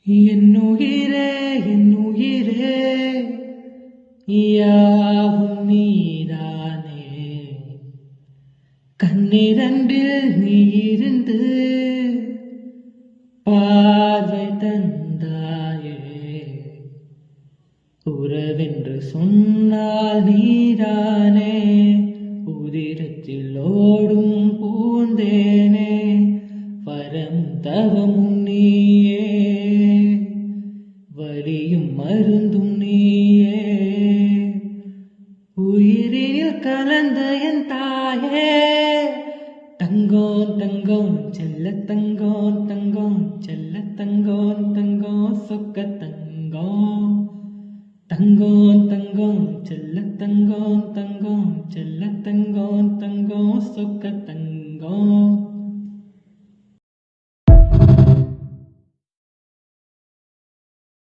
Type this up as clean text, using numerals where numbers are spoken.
என்னுயிரே என்னுயிரே யாவும் நீதானே. கண்ணிரண்டில் நீ இருந்து பார்வை தந்தாயே. உறவென்று சொன்னால் நீதானே. உதிரத்தில் ஓடும் பூந்தேனே. வரம் தவமும் நீயே. வலியும் மருந்தும் நீயே. உயிரில் கலந்த என் தாயே. தங்கோம் தங்கோம் செல்ல தங்கோம் தங்கோம் செல்ல தங்கோம் தங்கோம் சொக்க தங்கோம். தங்கோம் தங்கோம் செல்ல தங்கோம்